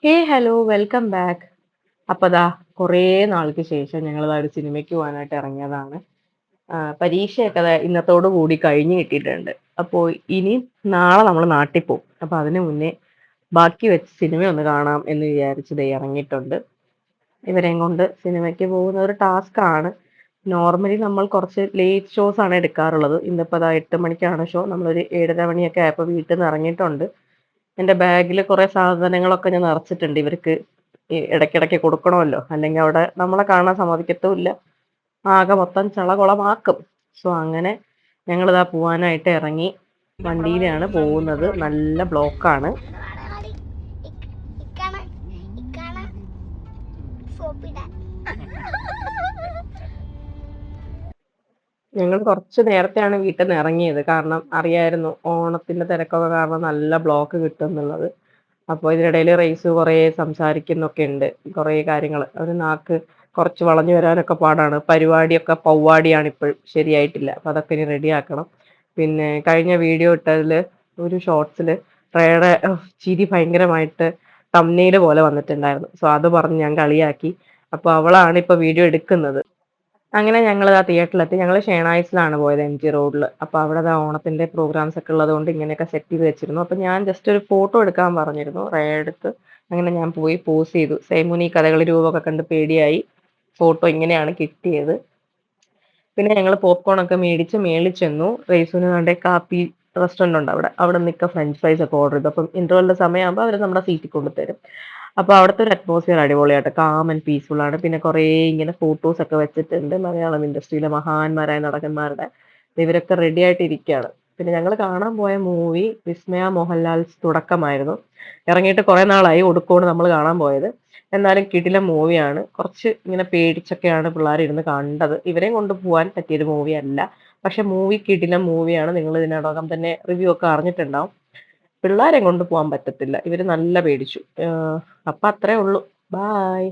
ഹേ hello welcome back. അപ്പൊ ദാ കുറേ നാൾക്ക് ശേഷം ഞങ്ങൾ ഒരു സിനിമയ്ക്ക് പോകാനായിട്ട് ഇറങ്ങിയതാണ്. പരീക്ഷയൊക്കെ ദാ ഇന്നത്തോടു കൂടി കഴിഞ്ഞ് കിട്ടിയിട്ടുണ്ട്. അപ്പോൾ ഇനി നാളെ നമ്മൾ നാട്ടിൽ പോകും. അപ്പൊ അതിനു മുന്നേ ബാക്കി വെച്ച സിനിമ ഒന്ന് കാണാം എന്ന് വിചാരിച്ച് ദേ ഇറങ്ങിയിട്ടുണ്ട്. ഇവരെയും കൊണ്ട് സിനിമയ്ക്ക് പോകുന്ന ഒരു ടാസ്ക് ആണ്. നോർമലി നമ്മൾ കുറച്ച് ലേറ്റ് ഷോസ് ആണ് എടുക്കാറുള്ളത്. ഇന്നിപ്പോ ദാ 8 മണിക്കാണ് ഷോ. നമ്മളൊരു 7:30 മണിയൊക്കെ ആയപ്പോൾ വീട്ടിൽ നിന്ന് ഇറങ്ങിയിട്ടുണ്ട്. എന്റെ ബാഗിൽ കുറെ സാധനങ്ങളൊക്കെ ഞാൻ നിറച്ചിട്ടുണ്ട്. ഇവർക്ക് ഈ ഇടയ്ക്കിടയ്ക്ക് കൊടുക്കണമല്ലോ. അല്ലെങ്കിൽ അവിടെ നമ്മളെ കാണാൻ സമ്മതിക്കത്തുമില്ല. ആകെ മൊത്തം ചളകുളമാക്കും. സോ അങ്ങനെ ഞങ്ങളിതാ പോവാനായിട്ട് ഇറങ്ങി. വണ്ടിയിലാണ് പോകുന്നത്. നല്ല ബ്ലോക്കാണ്. ഞങ്ങൾ കുറച്ച് നേരത്തെയാണ് വീട്ടിൽ നിന്ന് ഇറങ്ങിയത്. കാരണം അറിയായിരുന്നു ഓണത്തിന്റെ തിരക്കൊക്കെ കാരണം നല്ല ബ്ലോക്ക് കിട്ടും എന്നുള്ളത്. അപ്പോൾ ഇതിനിടയിൽ റെയ്സ് കുറേ സംസാരിക്കുന്നൊക്കെ ഉണ്ട്. കുറേ കാര്യങ്ങൾ. ഒരു നാക്ക് കുറച്ച് വളഞ്ഞു വരാനൊക്കെ പാടാണ്. പരിപാടിയൊക്കെ പൗവാടിയാണ് ഇപ്പോഴും ശരിയായിട്ടില്ല. അപ്പോൾ അതൊക്കെ ഇനി റെഡിയാക്കണം. പിന്നെ കഴിഞ്ഞ വീഡിയോ ഇട്ടതിൽ ഒരു ഷോർട്സിൽ റേയുടെ ചിരി ഭയങ്കരമായിട്ട് തംബ്നെയിൽ പോലെ വന്നിട്ടുണ്ടായിരുന്നു. സോ അത് പറഞ്ഞ് ഞാൻ കളിയാക്കി. അപ്പോൾ അവളാണ് ഇപ്പോൾ വീഡിയോ എടുക്കുന്നത്. അങ്ങനെ ഞങ്ങൾ ആ തിയേറ്ററിലെത്തി. ഞങ്ങൾ ഷേണായിസിലാണ് പോയത്, എംജി റോഡിൽ. അപ്പോൾ അവിടെ ദാ ഓണത്തിന്റെ പ്രോഗ്രാംസ് ഒക്കെ ഉള്ളതുകൊണ്ട് ഇങ്ങനെയൊക്കെ സെറ്റ് ചെയ്ത് വെച്ചിരുന്നു. അപ്പോൾ ഞാൻ ജസ്റ്റ് ഒരു ഫോട്ടോ എടുക്കാൻ പറഞ്ഞിരുന്നു റേയടുത്ത്. അങ്ങനെ ഞാൻ പോയി പോസ് ചെയ്തു. സേമുനി കഥകളി രൂപമൊക്കെ കണ്ട് പേടിയായി. ഫോട്ടോ ഇങ്ങനെയാണ് കിട്ടിയത്. പിന്നെ ഞങ്ങൾ പോപ്കോൺ ഒക്കെ മേടിച്ച് മേളിൽ ചെന്നു. റെയ്സുവിന് വേണ്ട കാപ്പി റെസ്റ്റോറന്റ് ഉണ്ട് അവിടെ. അവിടെ നിൽക്കുക ഫ്രഞ്ച് ഫ്രൈസ് ഒക്കെ ഓർഡർ ചെയ്തു. അപ്പം ഇന്റർവെല്ലിന്റെ സമയമാകുമ്പോൾ അവർ നമ്മുടെ സീറ്റിൽ കൊണ്ടുതരും. അപ്പോൾ അവിടുത്തെ ഒരു അറ്റ്മോസ്ഫിയർ അടിപൊളിയായിട്ട് കാം ആൻഡ് പീസ്ഫുൾ ആണ്. പിന്നെ കുറേ ഇങ്ങനെ ഫോട്ടോസ് ഒക്കെ വെച്ചിട്ടുണ്ട് മലയാളം ഇൻഡസ്ട്രിയിലെ മഹാന്മാരായ നടന്മാരുടെ. ഇവരൊക്കെ റെഡി ആയിട്ട് ഇരിക്കുകയാണ്. പിന്നെ ഞങ്ങൾ കാണാൻ പോയ മൂവി വിസ്മയ മോഹൻലാൽസ് തുടക്കമായിരുന്നു. ഇറങ്ങിയിട്ട് കുറേ നാളായി. ഒടുക്കോട് നമ്മൾ കാണാൻ പോയത്. എന്നാലും കിടിലൻ മൂവിയാണ്. കുറച്ച് ഇങ്ങനെ പേടിച്ചൊക്കെയാണ് പിള്ളേർ ഇരുന്ന് കണ്ടത്. ഇവരെയും കൊണ്ട് പോകാൻ പറ്റിയൊരു മൂവി അല്ല. പക്ഷെ മൂവി കിടിലൻ മൂവിയാണ്. നിങ്ങൾ ഇതിനോടകം തന്നെ റിവ്യൂ ഒക്കെ അറിഞ്ഞിട്ടുണ്ടാവും. പിള്ളേരെ കൊണ്ട് പോകാൻ പറ്റത്തില്ല. ഇവര് നല്ല പേടിച്ചു. അപ്പൊ അത്രേ ഉള്ളൂ. ബായ്.